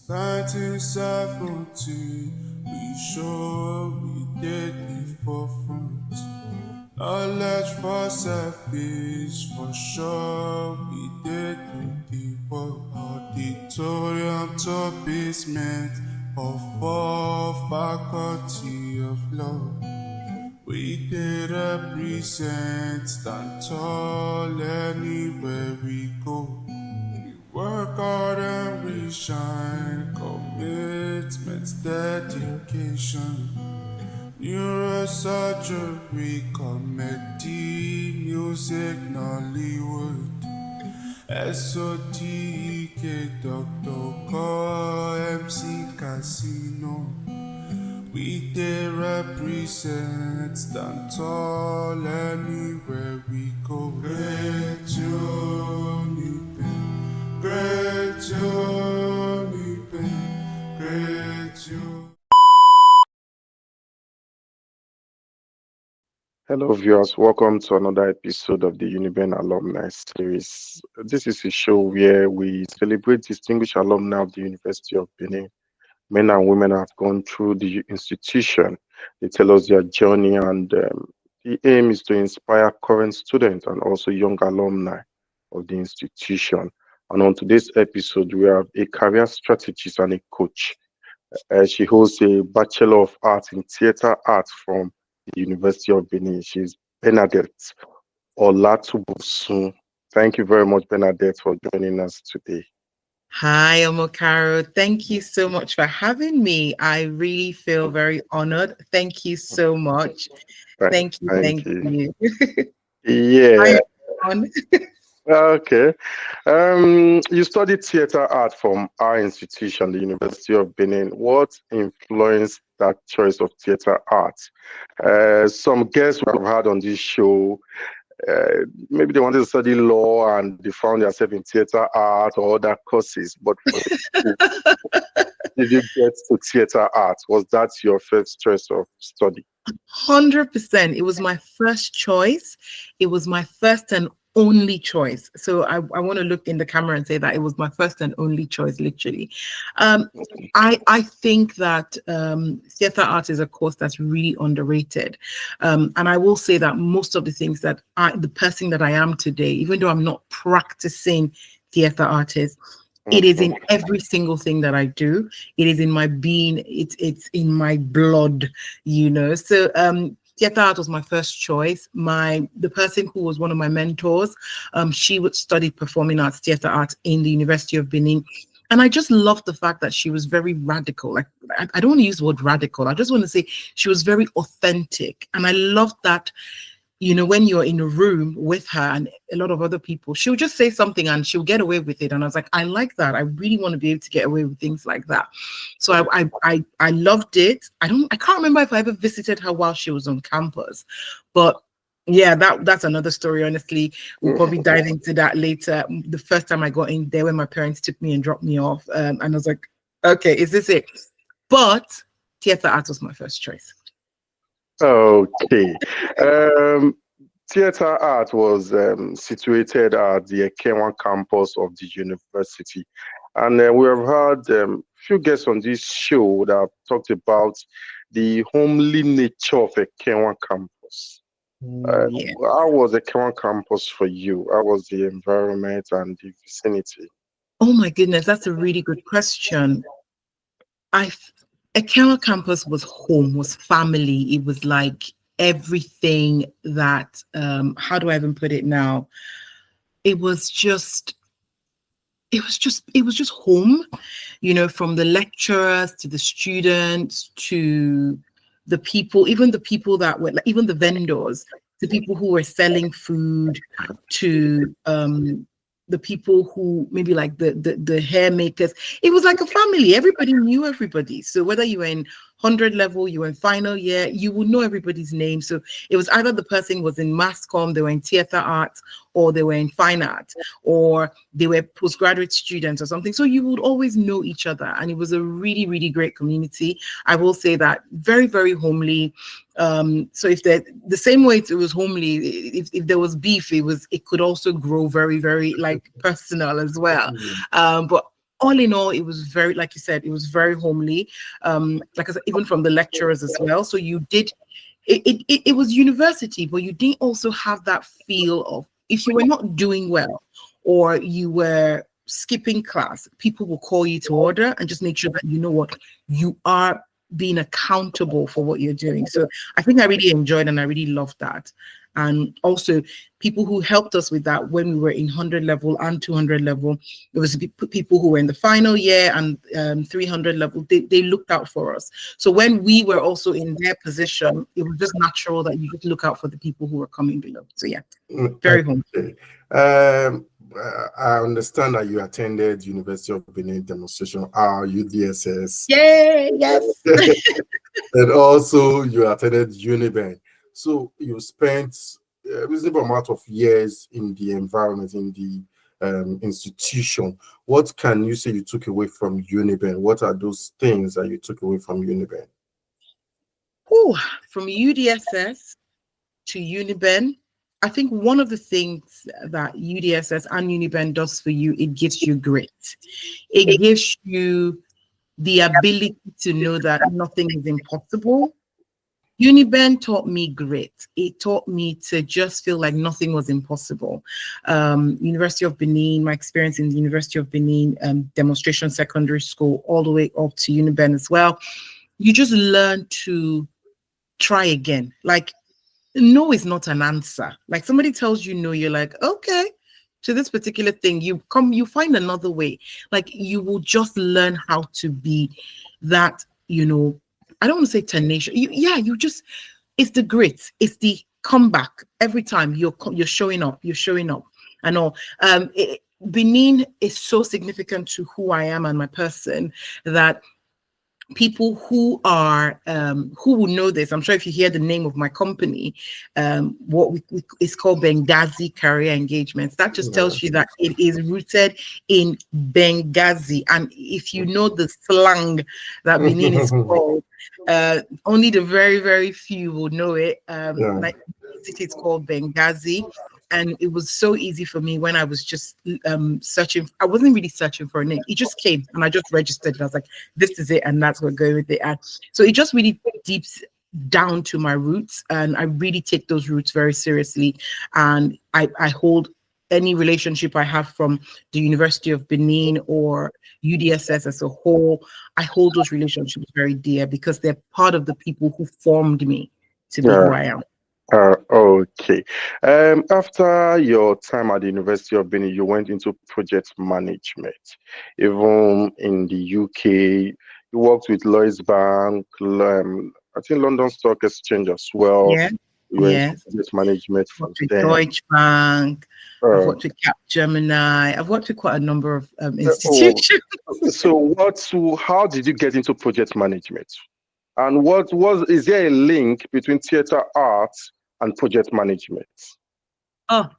1970, we sure we did the forefront. Knowledge for selfish, for sure we did the work. Auditorium to basement of all faculty of law. We did represent, stand tall anywhere we go. Work hard and we shine, commitment, dedication. Neurosurgery, comedy, music, Nollywood. SOTK, Dr. Call, MC Casino. We did represent, stand tall anywhere we go. Great Uniben, great Uniben, great Uniben. Hello, viewers. Welcome to another episode of the Uniben Alumni Series. This is a show where we celebrate distinguished alumni of the University of Benin. Men and women have gone through the institution. They tell us their journey, and the aim is to inspire current students and also young alumni of the institution. And on today's episode, we have a career strategist and a coach. She holds a Bachelor of Arts in Theatre Arts from the University of Benin. She's Bernadette Olatunbosun. Thank you very much, Bernadette, for joining us today. Hi, Omokaro. Thank you so much for having me. I really feel very honored. Thank you so much. Thank you. Thank you. Yeah. Hi, everyone. Okay. You studied theatre art from our institution, the University of Benin. What influenced that choice of theatre art? Some guests we have had on this show, maybe they wanted to study law and they found themselves in theatre art or other courses. But did you get to theatre art? Was that your first choice of study? 100%. It was my first choice. It was my first and only choice. So I want to look in the camera and say that it was my first and only choice, literally. I think that theatre art is a course that's really underrated. And I will say that most of the things that the person that I am today, even though I'm not practicing theatre artist, it is in every single thing that I do. It is in my being. It's in my blood, you know. So theatre art was my first choice. The person who was one of my mentors, she would study performing arts, theatre art in the University of Benin. And I just loved the fact that she was very radical. Like, I don't want to use the word radical. I just want to say she was very authentic. And I loved that, you know, when you're in a room with her and a lot of other people, she'll just say something and she'll get away with it. And I was like, I like that. I really want to be able to get away with things like that. So I loved it. I can't remember if I ever visited her while she was on campus, but yeah, that's another story. Honestly, we'll probably dive into that later. The first time I got in there, when my parents took me and dropped me off, and I was like, okay, is this it? But theatre art was my first choice. Okay. Theatre art was situated at the Ekehuan campus of the university. And we have had a few guests on this show that have talked about the homely nature of Ekehuan campus. Yeah. How was Ekehuan campus for you? How was the environment and the vicinity? Oh my goodness, that's a really good question. Ekehuan campus was home, was family. It was like everything that, how do I even put it now? It was just home, you know, from the lecturers to the students to the people, even the people that were, like, even the vendors, the people who were selling food, to the people who maybe like the hair makers. It was like a family. Everybody knew everybody. So whether you were in 100 level, you were in final year, you would know everybody's name. So it was either the person was in mass comm, they were in theater arts, or they were in fine art, or they were postgraduate students or something. So you would always know each other. And it was a really, really great community. I will say that very, very homely. So if the same way it was homely, if there was beef, it could also grow very, very like personal as well. But all in all, it was very, like you said, it was very homely. Like I said, even from the lecturers as well. So you did, it was university, but you didn't also have that feel of, if you were not doing well or you were skipping class, people will call you to order and just make sure that you know what, you are being accountable for what you're doing. So I think I really enjoyed and I really loved that. And also people who helped us with that when we were in 100 level and 200 level, it was people who were in the final year and 300 level, they looked out for us. So when we were also in their position, it was just natural that you could look out for the people who were coming below. So yeah, very home. Okay. I understand that you attended University of Benin demonstration, UDSS. Yay, yes. And also you attended Uniben. So you spent a reasonable amount of years in the environment, in the institution. What can you say you took away from Uniben? What are those things that you took away from Uniben? From UDSS to Uniben, I think one of the things that UDSS and Uniben does for you, it gives you grit. It gives you the ability to know that nothing is impossible. Uniben taught me grit. It taught me to just feel like nothing was impossible. University of Benin, my experience in the University of Benin, demonstration secondary school, all the way up to Uniben as well. You just learn to try again. Like, no is not an answer. Like somebody tells you no, you're like, okay, to this particular thing, you find another way. Like you will just learn how to be that, I don't want to say tenacious. It's the grit. It's the comeback. Every time you're showing up, and all. Benin is so significant to who I am and my person that people who are who will know this. I'm sure if you hear the name of my company, it's called Bengazi Career Engagements. That just tells you that it is rooted in Bengazi. And if you know the slang that Benin is called, only the very, very few will know it. Like it's called Bengazi. And it was so easy for me when I was just searching. I wasn't really searching for a name. It just came and I just registered it. I was like, this is it. And that's what going with it. And so it just really deeps down to my roots. And I really take those roots very seriously. And I hold any relationship I have from the University of Benin or UDSS as a whole. I hold those relationships very dear because they're part of the people who formed me to be who I am. Okay. After your time at the University of Benin, you went into project management. Even in the UK, you worked with Lloyds Bank, I think London Stock Exchange as well. Yeah. You went into project management from there. Deutsche Bank. I've worked with Capgemini. I've worked with quite a number of institutions. So how did you get into project management? And is there a link between theater arts and project management? Oh,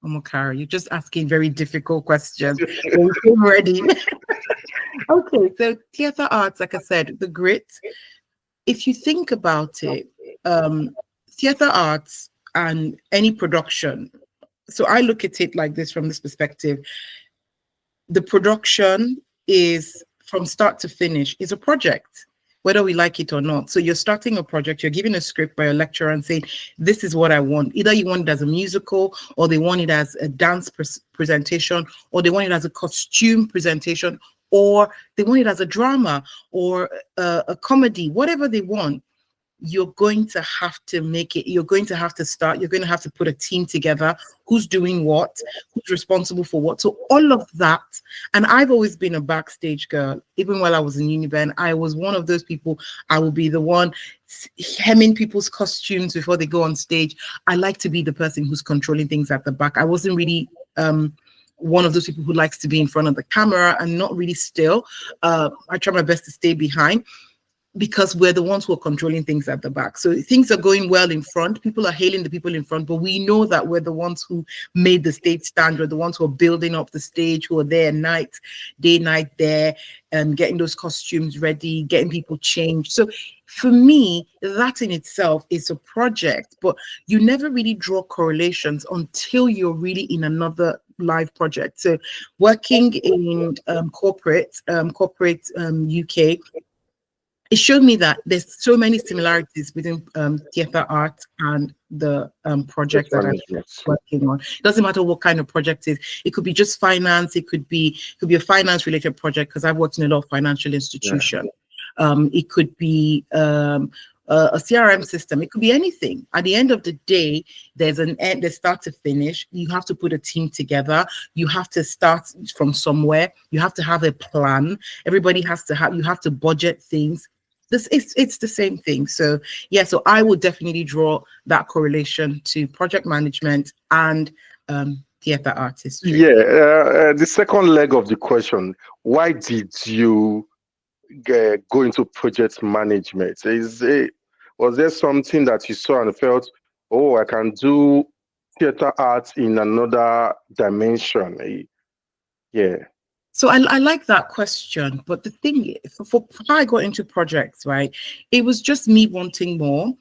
Omokara, you're just asking very difficult questions. We came ready. Okay, so theater arts, like I said, the grit. If you think about it, theater arts and any production. So I look at it like this from this perspective. The production is from start to finish is a project, whether we like it or not. So you're starting a project, you're given a script by a lecturer and saying, this is what I want. Either you want it as a musical, or they want it as a dance presentation, or they want it as a costume presentation, or they want it as a drama or a comedy, whatever they want. You're going to have to make it. You're going to have to start. You're going to have to put a team together. Who's doing what? Who's responsible for what? So all of that. And I've always been a backstage girl. Even while I was in Uniben, I was one of those people. I will be the one hemming people's costumes before they go on stage. I like to be the person who's controlling things at the back. I wasn't really one of those people who likes to be in front of the camera and not really still. I try my best to stay behind, because we're the ones who are controlling things at the back. So things are going well in front. People are hailing the people in front, but we know that we're the ones who made the stage stand. We're the ones who are building up the stage, who are there day, night there, and getting those costumes ready, getting people changed. So for me, that in itself is a project, but you never really draw correlations until you're really in another live project. So working in corporate UK, it showed me that there's so many similarities between theater art and the project that I'm working on. It doesn't matter what kind of project it is. It could be just finance. It could be a finance related project, because I've worked in a lot of financial institutions. It could be a CRM system. It could be anything. At the end of the day, there's start to finish. You have to put a team together. You have to start from somewhere. You have to have a plan. Everybody has to have. You have to budget things. It's the same thing. So yeah, so I would definitely draw that correlation to project management and theater artistry. Yeah, the second leg of the question: why did you go into project management? Was there something that you saw and felt, oh, I can do theater art in another dimension? Yeah. So I like that question, but the thing is, for how I got into projects, right, it was just me wanting more.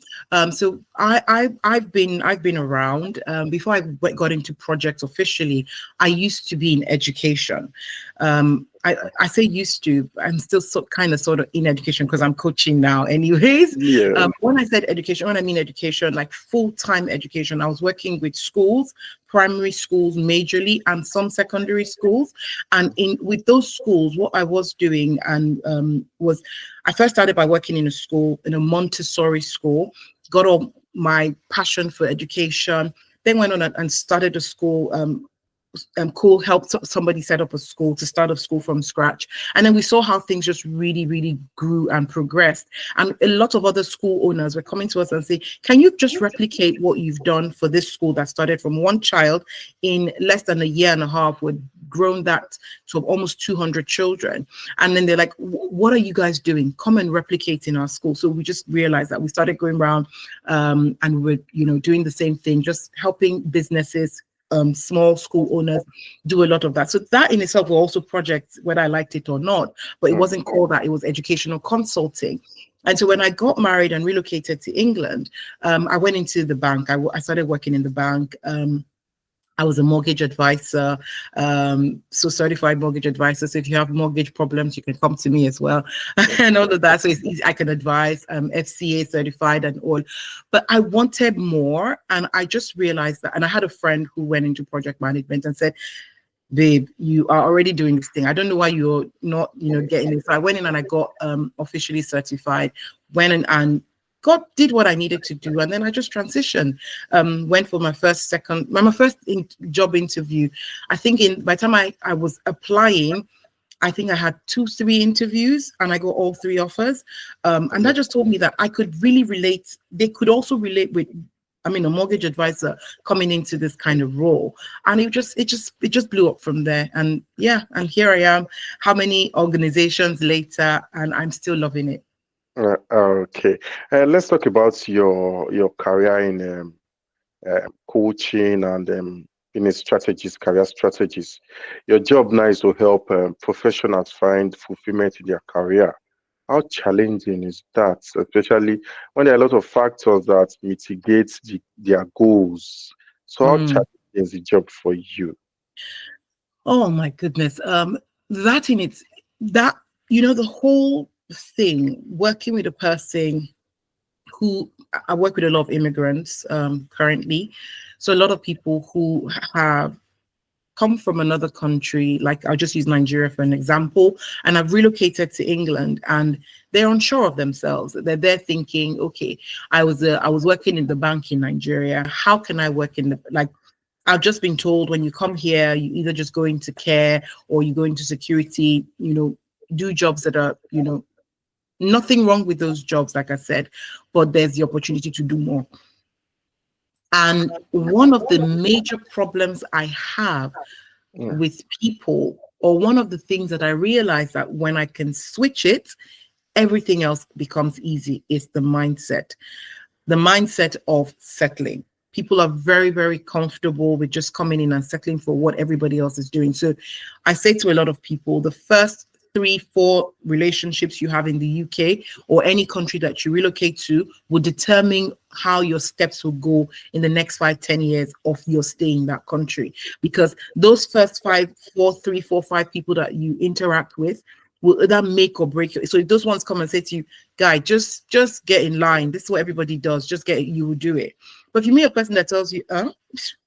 So I've been around. Before I got into projects officially, I used to be in education. I say used to, I'm still sort of in education because I'm coaching now anyways. Yeah. When I said education, when I mean education, like full-time education, I was working with schools, primary schools majorly, and some secondary schools. And with those schools, what I was doing was I first started by working in a school, in a Montessori school, got all my passion for education, then went on and started a school, helped somebody set up a school, to start a school from scratch. And then we saw how things just really, really grew and progressed. And a lot of other school owners were coming to us and say, can you just replicate what you've done for this school that started from one child in less than a year and a half, with grown that to almost 200 children. And then they're like, what are you guys doing? Come and replicate in our school. So we just realized that we started going around and we're, doing the same thing, just helping businesses, small school owners do a lot of that. So that in itself were also projects, whether I liked it or not, but it wasn't called that. It was educational consulting. And so when I got married and relocated to England, I went into the bank. I started working in the bank. I was a mortgage advisor, so certified mortgage advisor. So if you have mortgage problems, you can come to me as well, and all of that. So it's easy. I can advise, FCA certified and all. But I wanted more, and I just realized that. And I had a friend who went into project management and said, babe, you are already doing this thing. I don't know why you're not, getting it. So I went in and I got officially certified, went in and did what I needed to do, and then I just transitioned. Went for my first job interview. I think by the time I was applying, I think I had 2-3 interviews, and I got all 3 offers. And that just told me that I could really relate. They could also relate with, a mortgage advisor coming into this kind of role, and it just blew up from there. And yeah, and here I am, how many organizations later, and I'm still loving it. Okay, let's talk about your career in coaching and being a strategist, career strategist. Your job now is to help professionals find fulfillment in their career. How challenging is that, especially when there are a lot of factors that mitigate their goals? So how challenging is the job for you? Oh my goodness. The whole thing, working with a person who, I work with a lot of immigrants currently. So a lot of people who have come from another country, like I'll just use Nigeria for an example, and have relocated to England, and they're unsure of themselves. They're thinking, okay, I was working in the bank in Nigeria. How can I work I've just been told when you come here, you either just go into care or you go into security, do jobs that are, nothing wrong with those jobs, like I said, but there's the opportunity to do more. And one of the major problems I have with people, or one of the things that I realize that when I can switch it, everything else becomes easy, is the mindset of settling. People are very, very comfortable with just coming in and settling for what everybody else is doing. So I say to a lot of people, the first 3, 4 relationships you have in the UK or any country that you relocate to will determine how your steps will go in the next 5, 10 years of your stay in that country. Because those first 5, 4, 3, 4, 5 people that you interact with will either make or break you. So if those ones come and say to you, guy, just get in line. This is what everybody does. Just get it, you will do it. But if you meet a person that tells you,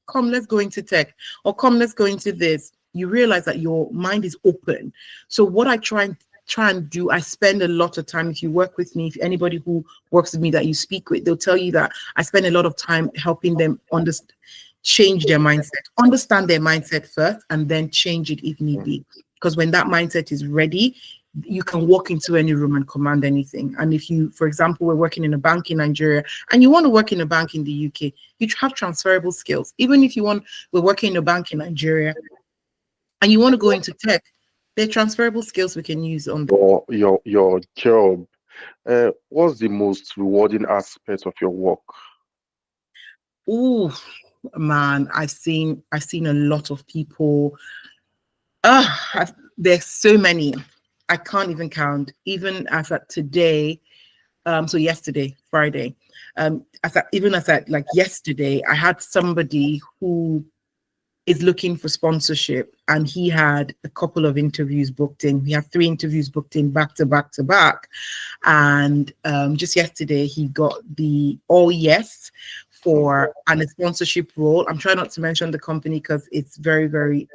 come, let's go into tech, or come, let's go into this, you realize that your mind is open. So what I try and do, I spend a lot of time, if you work with me, if anybody who works with me that you speak with, they'll tell you that I spend a lot of time helping them change their mindset, understand their mindset first, and then change it if need be. Because when that mindset is ready, you can walk into any room and command anything. And if you, for example, we're working in a bank in Nigeria and you want to work in a bank in the UK, you have transferable skills. Even if we're working in a bank in Nigeria and you want to go into tech, there are transferable skills we can use on your job. What's the most rewarding aspect of your work? Oh man, I've seen a lot of people. There's so many. I can't even count. Even as at today, so yesterday, Friday, like yesterday, I had somebody who is looking for sponsorship, and he had a couple of interviews booked in. We have 3 interviews booked in back to back to back, and just yesterday he got the all yes for a sponsorship role. I'm trying not to mention the company because it's very, very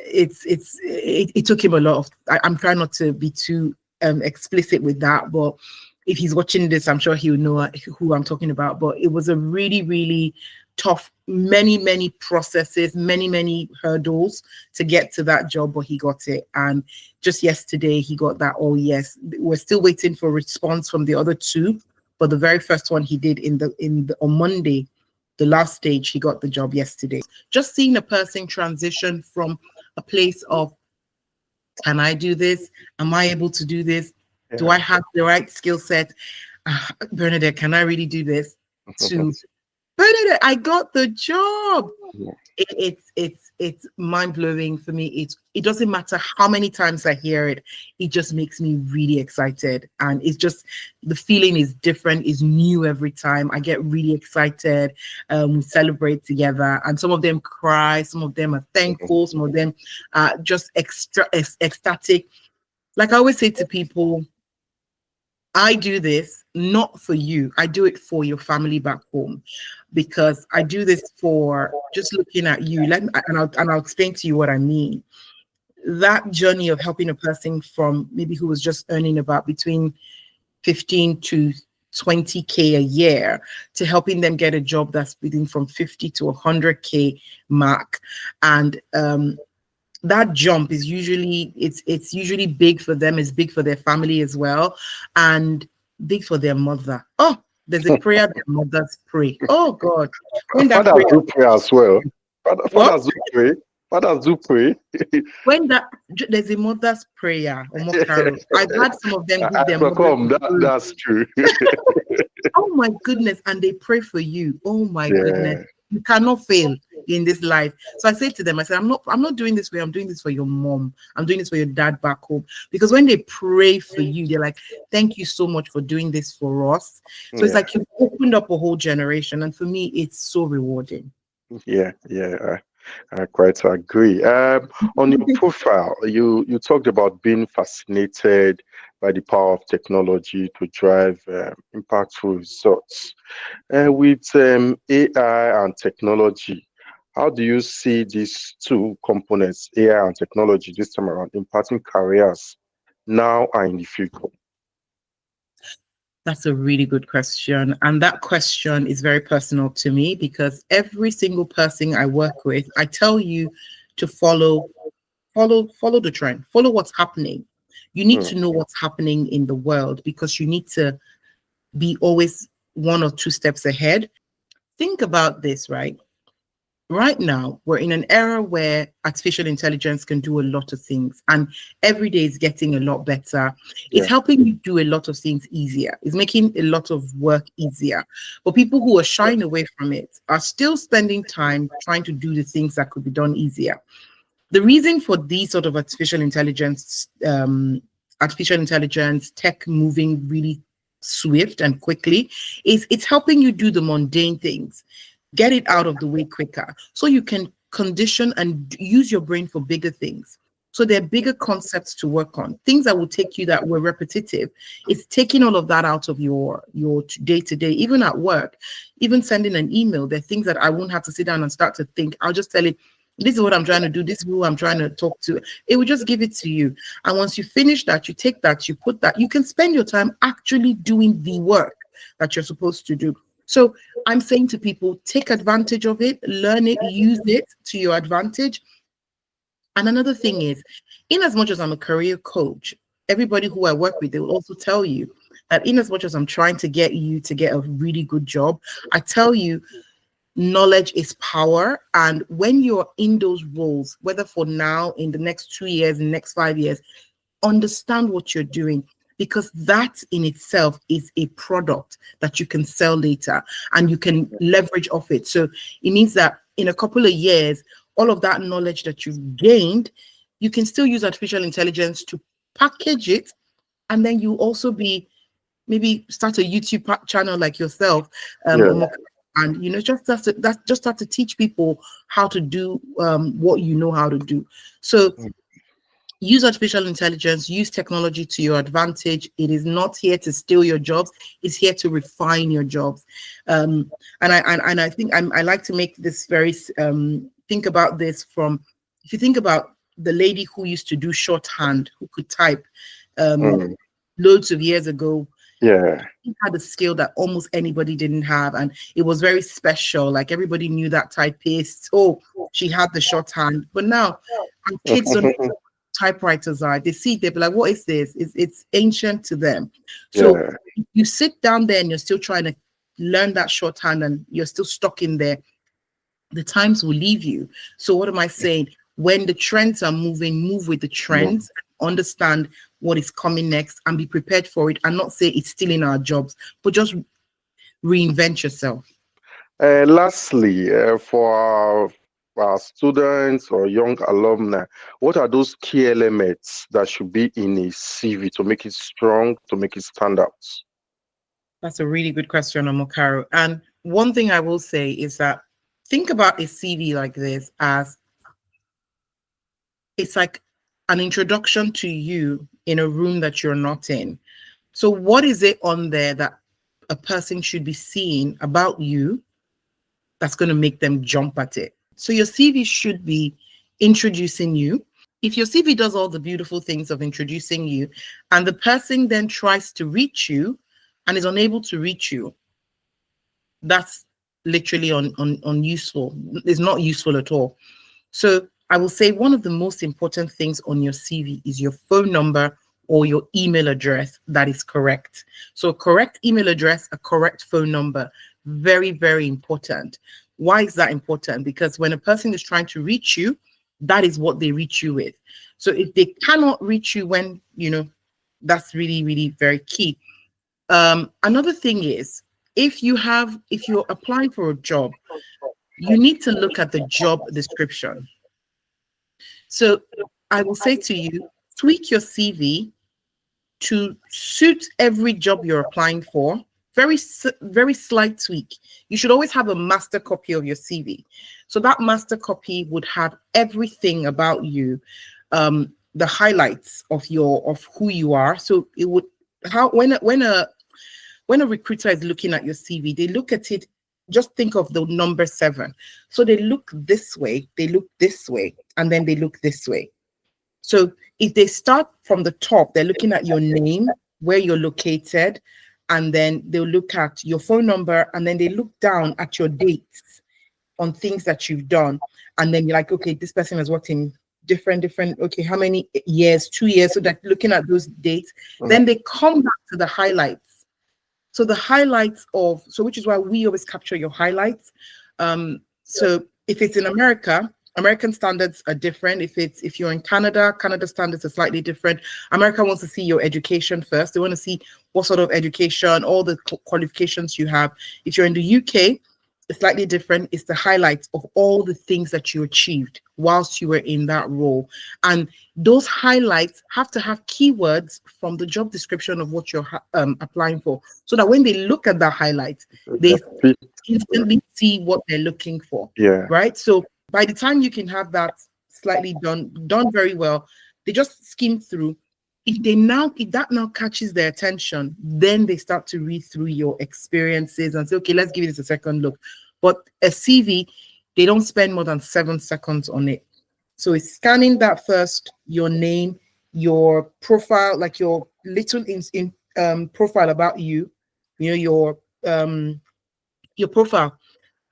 it took him a lot of. I'm trying not to be too explicit with that, but if he's watching this, I'm sure he'll know who I'm talking about. But it was a really, really tough, many processes, many hurdles to get to that job, but he got it. And just yesterday he got that all yes. We're still waiting for a response from the other 2, but the very first one he did on Monday, the last stage, he got the job yesterday. Just seeing a person transition from a place of, can I do this? Am I able to do this? Yeah. Do I have the right skill set? Bernadette, can I really do this? To Bernadette, I got the job. Yeah. It's mind-blowing for me. It doesn't matter how many times I hear it, it just makes me really excited. And it's just, the feeling is different, is new every time. I get really excited. We celebrate together, and some of them cry, some of them are thankful, some of them are just ecstatic. Like I always say to people, I do this not for you. I do it for your family back home, because I do this for just looking at you. I'll explain to you what I mean. That journey of helping a person from maybe who was just earning about between 15 to 20K a year to helping them get a job that's within from 50 to 100K mark. And that jump is usually, it's usually big for them, it's big for their family as well, and big for their mother. Oh, there's a prayer that mothers pray. Oh God. When that fathers do pray as well. Fathers do pray. Fathers do pray. When there's a mother's prayer, I've had some of them give them. That's true. Oh my goodness, and they pray for you. Oh my goodness. You cannot fail in this life. So I say to them, I said, I'm not doing this for you. I'm doing this for your mom. I'm doing this for your dad back home. Because when they pray for you, they're like, thank you so much for doing this for us. So it's like you've opened up a whole generation. And for me, it's so rewarding. Yeah. I quite agree. On your profile, you talked about being fascinated by the power of technology to drive impactful results. With AI and technology, how do you see these 2 components, AI and technology, this time around, impacting careers now and in the future? That's a really good question. And that question is very personal to me, because every single person I work with, I tell you to follow the trend, follow what's happening. You need to know what's happening in the world, because you need to be always 1 or 2 steps ahead. Think about this, right? Right now, we're in an era where artificial intelligence can do a lot of things, and every day is getting a lot better. It's helping you do a lot of things easier. It's making a lot of work easier. But people who are shying away from it are still spending time trying to do the things that could be done easier. The reason for these sort of artificial intelligence tech moving really swift and quickly is it's helping you do the mundane things, get it out of the way quicker, so you can condition and use your brain for bigger things. So there are bigger concepts to work on, things that will take you that were repetitive. It's taking all of that out of your day to day, even at work, even sending an email. There are things that I won't have to sit down and start to think. I'll just tell it, this is what I'm trying to do, this is who I'm trying to talk to. It will just give it to you. And once you finish that, you take that, you put that, you can spend your time actually doing the work that you're supposed to do. So I'm saying to people, take advantage of it, learn it, use it to your advantage. And another thing is, in as much as I'm a career coach, everybody who I work with, they will also tell you that in as much as I'm trying to get you to get a really good job, I tell you, knowledge is power. And when you're in those roles, whether for now, in the next 2 years, in the next 5 years, understand what you're doing, because that in itself is a product that you can sell later and you can leverage off it. So it means that in a couple of years, all of that knowledge that you've gained, you can still use artificial intelligence to package it. And then you also maybe start a YouTube channel like yourself, and just start to teach people how to do what you know how to do. So use artificial intelligence, use technology to your advantage. It is not here to steal your jobs. It's here to refine your jobs. And I think I like to make this very think about this from, if you think about the lady who used to do shorthand, who could type loads of years ago. Yeah. She had a skill that almost anybody didn't have, and it was very special. Like everybody knew that typist. Oh, she had the shorthand. But now, and kids don't know what typewriters are. They see it, they'll be like, "What is this?" It's ancient to them. So you sit down there and you're still trying to learn that shorthand, and you're still stuck in there. The times will leave you. So what am I saying? When the trends are moving, move with the trends. Understand what is coming next and be prepared for it, and not say it's stealing our jobs, but just reinvent yourself. Lastly, for our students or young alumni, what are those key elements that should be in a CV to make it strong, to make it stand out? That's a really good question, Omokaro. And one thing I will say is that think about a CV like this as it's like an introduction to you in a room that you're not in. So what is it on there that a person should be seeing about you that's going to make them jump at it? So your CV should be introducing you. If your CV does all the beautiful things of introducing you, and the person then tries to reach you and is unable to reach you, that's literally unuseful. It's not useful at all. So I will say one of the most important things on your CV is your phone number or your email address that is correct. So correct email address, a correct phone number, very, very important. Why is that important? Because when a person is trying to reach you, that is what they reach you with. So if they cannot reach you when, that's really, really very key. Another thing is, if you're applying for a job, you need to look at the job description. So I will say to you, tweak your CV to suit every job you're applying for. Very, very slight tweak. You should always have a master copy of your CV. So that master copy would have everything about you, the highlights of who you are. So it would when a recruiter is looking at your CV, they look at it. Just think of the number 7. So they look this way, they look this way, and then they look this way. So if they start from the top, they're looking at your name, where you're located, and then they'll look at your phone number, and then they look down at your dates on things that you've done. And then you're like, okay, this person has worked in different, okay, how many years? 2 years. So that looking at those dates, then they come back to the highlights. So the highlights which is why we always capture your highlights. So if it's in America, American standards are different. If you're in Canada standards are slightly different. America wants to see your education first. They want to see what sort of education, all the qualifications you have. If you're in the UK, slightly different. It's the highlights of all the things that you achieved whilst you were in that role. And those highlights have to have keywords from the job description of what you're applying for, so that when they look at the highlights, they instantly see what they're looking for. Yeah. Right. So by the time you can have that slightly done very well, they just skim through. If that now catches their attention, then they start to read through your experiences and say, okay, let's give this a second look. But a CV, they don't spend more than 7 seconds on it. So it's scanning that first, your name, your profile, like your little profile about you, your profile.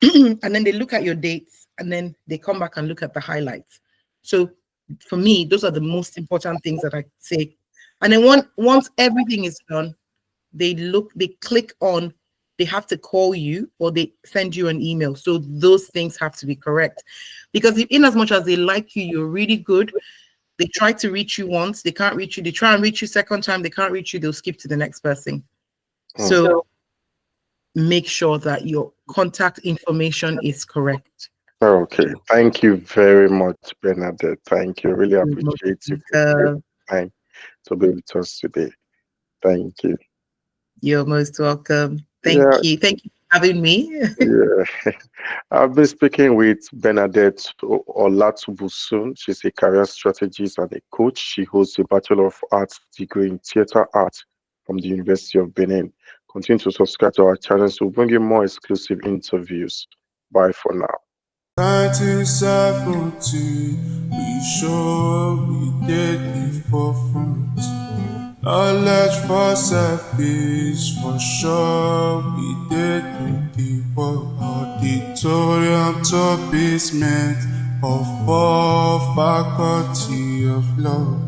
And then they look at your dates, and then they come back and look at the highlights. So for me, those are the most important things that I say. And then once everything is done, they click on, they have to call you or they send you an email. So those things have to be correct. Because if, in as much as they like you, you're really good, they try to reach you once, they can't reach you. They try and reach you second time, they can't reach you, they'll skip to the next person. So make sure that your contact information is correct. Okay. Thank you very much, Bernadette. Thank you. Really appreciate you for time to be with us today. Thank you. You're most welcome. Thank you. Thank you for having me. Yeah. I've been speaking with Bernadette Olatunbosun. She's a career strategist and a coach. She holds a Bachelor of Arts degree in Theatre Art from the University of Benin. Continue to subscribe to our channel so we'll bring you more exclusive interviews. Bye for now. 1972, we sure we did the forefront. Knowledge for selfish, for sure we did the work. Auditorium to basement of all faculty of law.